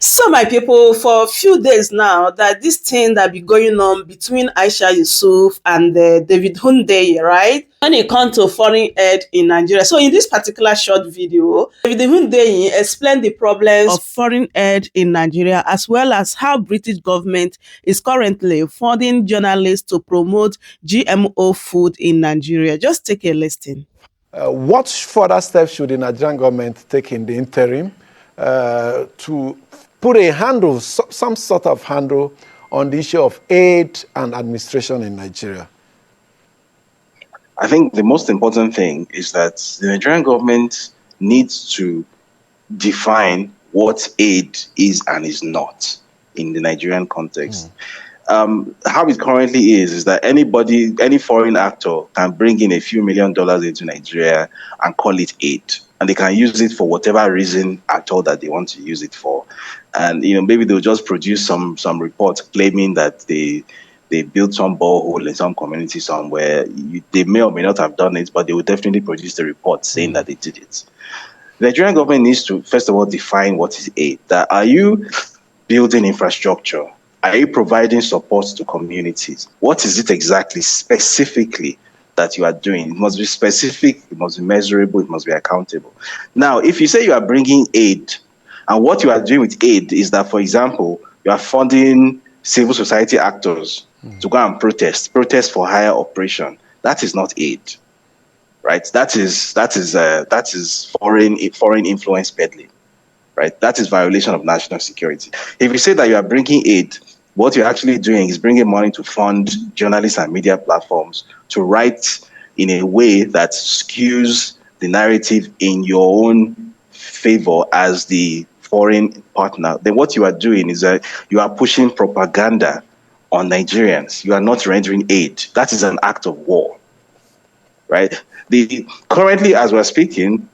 So, my people, for a few days now, that this thing that be going on between Aisha Yusuf and David Hundeyin, right? When it comes to foreign aid in Nigeria. So, in this particular short video, David Hundeyin explained the problems of foreign aid in Nigeria, as well as how British government is currently funding journalists to promote GMO food in Nigeria. Just take a listen. What further steps should the Nigerian government take in the interim to put a handle, some sort of handle on the issue of aid and administration in Nigeria? I think the most important thing is that the Nigerian government needs to define what aid is and is not in the Nigerian context. How it currently is that any foreign actor can bring in a few $1 million into Nigeria and call it aid. And they can use it for whatever reason at all that they want to use it for. And, maybe they'll just produce some reports claiming that they built some borehole in some community somewhere. They may or may not have done it, but they will definitely produce the report saying that they did it. The Nigerian government needs to, first of all, define what is aid. That are you building infrastructure? Are you providing support to communities? What is it exactly, specifically, that you are doing? It must be specific, it must be measurable, it must be accountable. Now, if you say you are bringing aid, and what you are doing with aid is that, for example, you are funding civil society actors to go and protest for higher operation, that is not aid, right? That is foreign influence peddling, right? That is violation of national security. If you say that you are bringing aid, what you're actually doing is bringing money to fund journalists and media platforms to write in a way that skews the narrative in your own favor as the foreign partner. Then what you are doing is that you are pushing propaganda on Nigerians. You are not rendering aid. That is an act of war, right? Currently, as we're speaking,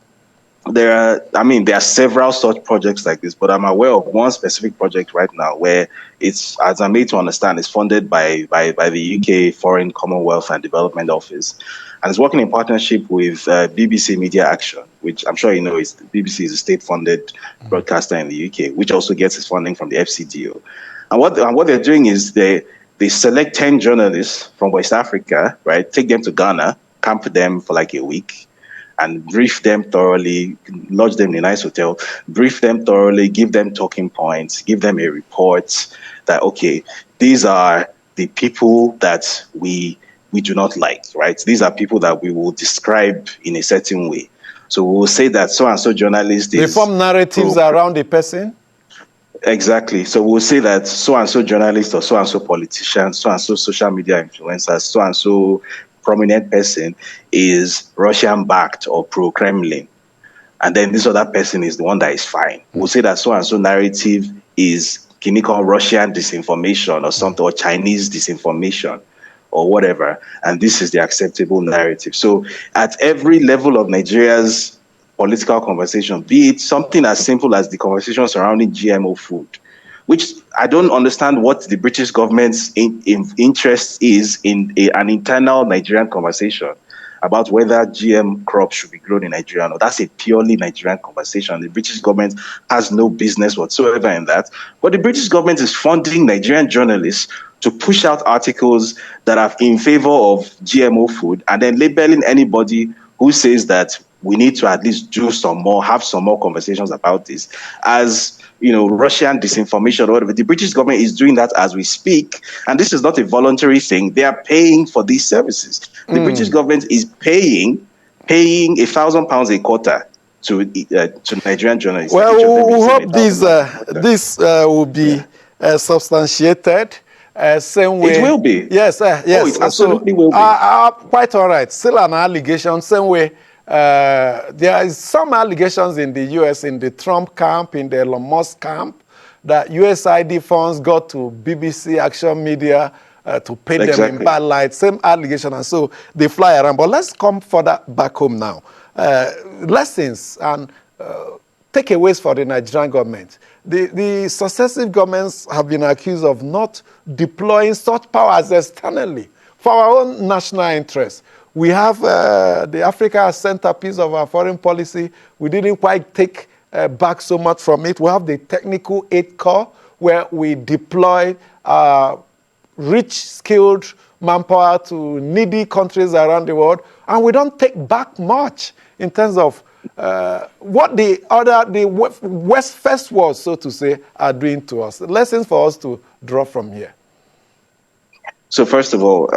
there are several such projects like this, but I'm aware of one specific project right now where it's, as I'm made to understand, it's funded by the UK Foreign Commonwealth and Development Office, and it's working in partnership with BBC Media Action, which I'm sure you know BBC is a state-funded broadcaster in the UK, which also gets its funding from the FCDO. And what they're doing is they select 10 journalists from West Africa, right? Take them to Ghana, camp them for like a week, and brief them thoroughly, lodge them in a nice hotel, brief them thoroughly, give them talking points, give them a report that, okay, these are the people that we do not like, right? These are people that we will describe in a certain way. So we will say that so-and-so journalist is... They form narratives around a person? Exactly. So we'll say that so-and-so journalist or so-and-so politician, so-and-so social media influencer, so-and-so prominent person is Russian-backed or pro-Kremlin. And then this other person is the one that is fine. We'll say that so-and-so narrative is Russian disinformation or something, or Chinese disinformation or whatever. And this is the acceptable narrative. So at every level of Nigeria's political conversation, be it something as simple as the conversation surrounding GMO food, which I don't understand what the British government's interest is in an internal Nigerian conversation about whether GM crops should be grown in Nigeria or not. That's a purely Nigerian conversation. The British government has no business whatsoever in that. But the British government is funding Nigerian journalists to push out articles that are in favor of GMO food and then labeling anybody who says that we need to at least have some more conversations about this as, Russian disinformation or whatever. The British government is doing that as we speak. And this is not a voluntary thing. They are paying for these services. The British government is paying £1,000 a quarter to Nigerian journalists. Well, we hope this will be substantiated. Same way. It will be. Yes, yes. Oh, it absolutely will be. Quite all right. Still an allegation. Same way. There is some allegations in the U.S., in the Trump camp, in the Elon Musk camp, that USAID funds got to BBC Action Media to paint them in bad light. Same allegation, and so they fly around. But let's come further back home now. Lessons and takeaways for the Nigerian government. The successive governments have been accused of not deploying such powers externally for our own national interests. We have the Africa as centerpiece of our foreign policy. We didn't quite take back so much from it. We have the technical aid corps, where we deploy rich, skilled manpower to needy countries around the world, and we don't take back much in terms of what the West First World, so to say, are doing to us. Lessons for us to draw from here. So first of all,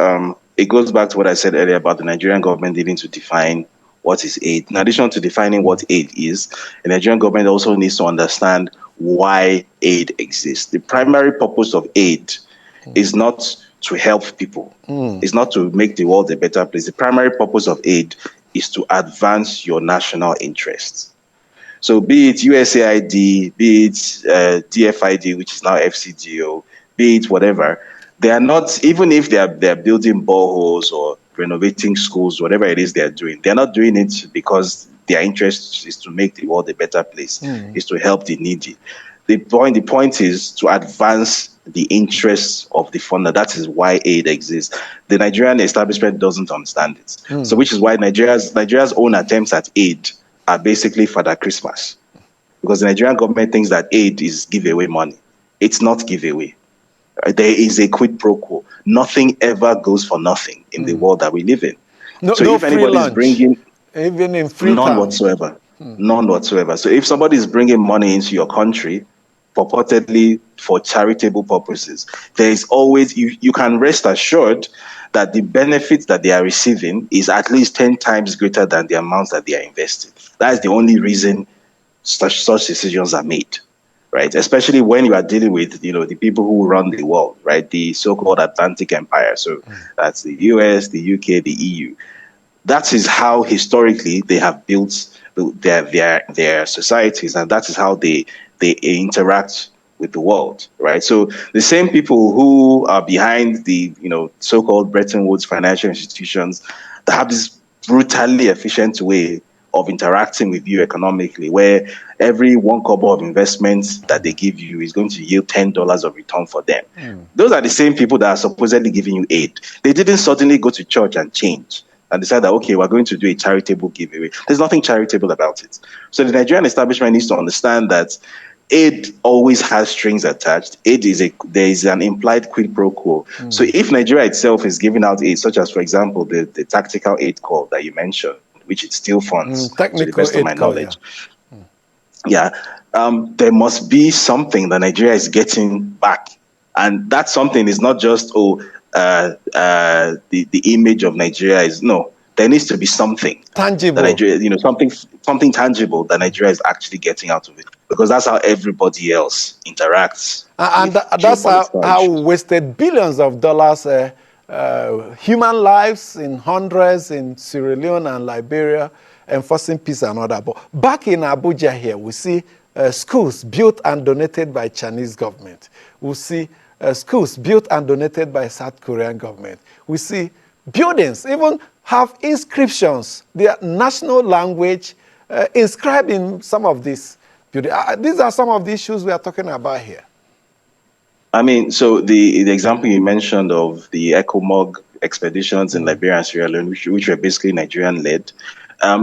it goes back to what I said earlier about the Nigerian government needing to define what is aid. In addition to defining what aid is, the Nigerian government also needs to understand why aid exists. The primary purpose of aid is not to help people. It's not to make the world a better place. The primary purpose of aid is to advance your national interests. So be it USAID, be it DFID, which is now FCDO, be it whatever, they are not, even if they're building boreholes or renovating schools, whatever it is they're doing, they're not doing it because their interest is to make the world a better place, is to help the needy. The point is to advance the interests of the funder. That is why aid exists. The Nigerian establishment doesn't understand it. So which is why Nigeria's own attempts at aid are basically Father Christmas. Because the Nigerian government thinks that aid is giveaway money. It's not giveaway. There is a quid pro quo. Nothing ever goes for nothing in the world that we live in. So if anybody is bringing, even in free none whatsoever, none whatsoever. So if somebody is bringing money into your country, purportedly for charitable purposes, there is always, you can rest assured that the benefits that they are receiving is at least 10 times greater than the amounts that they are investing. That is the only reason such decisions are made, right? Especially when you are dealing with, the people who run the world, right? The so-called Atlantic Empire. So that's the US, the UK, the EU. That is how historically they have built their societies, and that is how they interact with the world, right? So the same people who are behind the so-called Bretton Woods financial institutions that have this brutally efficient way of interacting with you economically, where every one kobo of investment that they give you is going to yield $10 of return for them. Those are the same people that are supposedly giving you aid. They didn't suddenly go to church and change and decide that, okay, we're going to do a charitable giveaway. There's nothing charitable about it. So the Nigerian establishment needs to understand that aid always has strings attached. There is an implied quid pro quo. So if Nigeria itself is giving out aid, such as, for example, the tactical aid call that you mentioned, which it still funds, to the best of my knowledge. There must be something that Nigeria is getting back. And that something is not just, the image of Nigeria is, no. There needs to be something tangible. That Nigeria, something tangible that Nigeria is actually getting out of it. Because that's how everybody else interacts. And that's how we wasted billions of dollars, human lives in hundreds in Sierra Leone and Liberia, enforcing peace and all that. But back in Abuja here, we see schools built and donated by Chinese government. We see schools built and donated by South Korean government. We see buildings even have inscriptions, their national language inscribed in some of these buildings. These are some of the issues we are talking about here. I mean, so the example you mentioned of the ECOMOG expeditions in Liberia and Sierra Leone, which were basically Nigerian-led,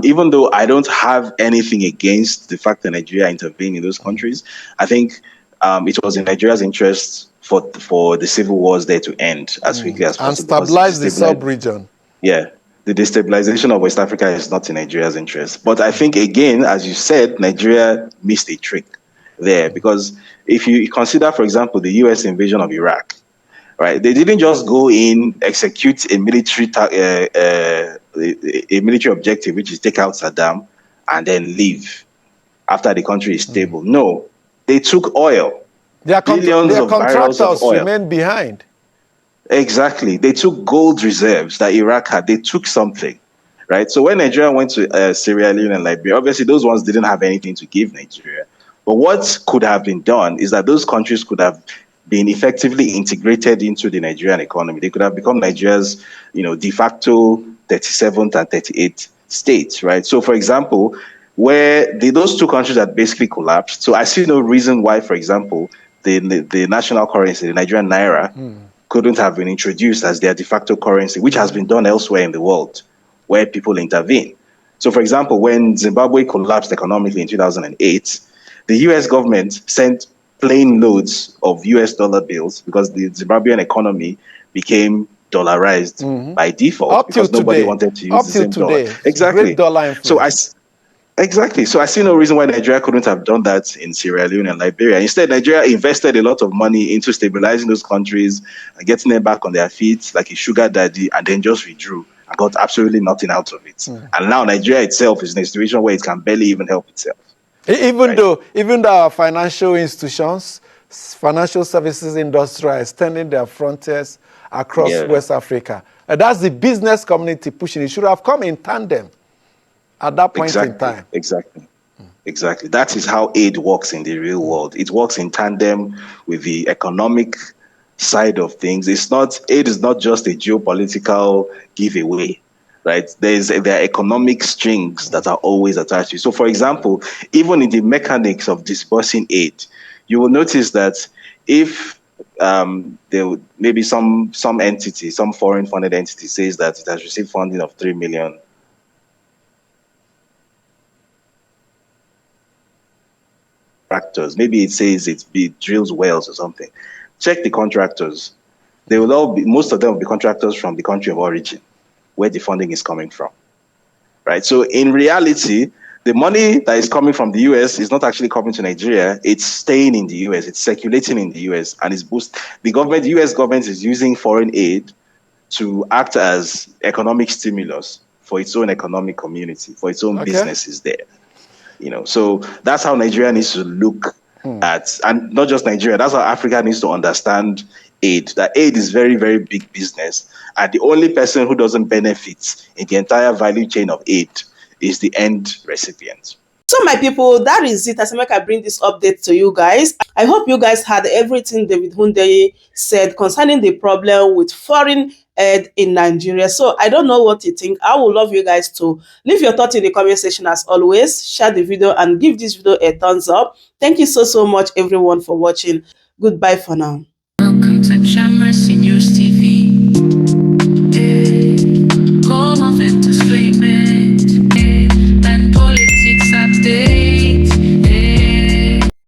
even though I don't have anything against the fact that Nigeria intervened in those countries, I think it was in Nigeria's interest for the civil wars there to end as quickly as possible. And stabilize the sub-region. Yeah. The destabilization of West Africa is not in Nigeria's interest. But I think, again, as you said, Nigeria missed a trick there. Because if you consider, for example, the U.S. invasion of Iraq, right? They didn't just go in, execute a military objective, which is take out Saddam, and then leave after the country is stable. No, they took oil. Their contractors remained behind. Exactly. They took gold reserves that Iraq had. They took something, right? So when Nigeria went to Sierra Leone and Liberia, obviously those ones didn't have anything to give Nigeria. But what could have been done is that those countries could have been effectively integrated into the Nigerian economy. They could have become Nigeria's, de facto 37th and 38th states, right? So, for example, where those two countries had basically collapsed. So I see no reason why, for example, the national currency, the Nigerian naira, couldn't have been introduced as their de facto currency, which has been done elsewhere in the world where people intervene. So, for example, when Zimbabwe collapsed economically in 2008, the US government sent plane loads of US dollar bills because the Zimbabwean economy became dollarized by default Up till because nobody today. wanted to use Up the till same dollar. today. Great Exactly. dollar So influence. So I see no reason why Nigeria couldn't have done that in Sierra Leone and Liberia. Instead, Nigeria invested a lot of money into stabilizing those countries and getting them back on their feet like a sugar daddy, and then just withdrew and got absolutely nothing out of it. And now Nigeria itself is in a situation where it can barely even help itself. Even Right. though our financial institutions, financial services industry are extending their frontiers across Yeah. West Africa. That's the business community pushing. It should have come in tandem at that point in time. Exactly. That is how aid works in the real world. It works in tandem with the economic side of things. Aid is not just a geopolitical giveaway, right? There are economic strings that are always attached to it. So, for example, even in the mechanics of disbursing aid, you will notice that if maybe some entity, some foreign funded entity says that it has received funding of 3 million. Contractors. Maybe it says it drills wells or something. Check the contractors. Most of them will be contractors from the country of origin, where the funding is coming from. Right. So in reality, the money that is coming from the US is not actually coming to Nigeria. It's staying in the US. It's circulating in the US, and the US government is using foreign aid to act as economic stimulus for its own economic community, for its own businesses there. So that's how Nigeria needs to look at, and not just Nigeria, that's how Africa needs to understand aid. That aid is very, very big business, and the only person who doesn't benefit in the entire value chain of aid is the end recipient. So my people, that is it. As I make I bring this update to you guys. I hope you guys had everything David Hundeyin said concerning the problem with foreign aid in Nigeria. So I don't know what you think. I would love you guys to leave your thoughts in the comment section as always. Share the video and give this video a thumbs up. Thank you so much everyone for watching. Goodbye for now.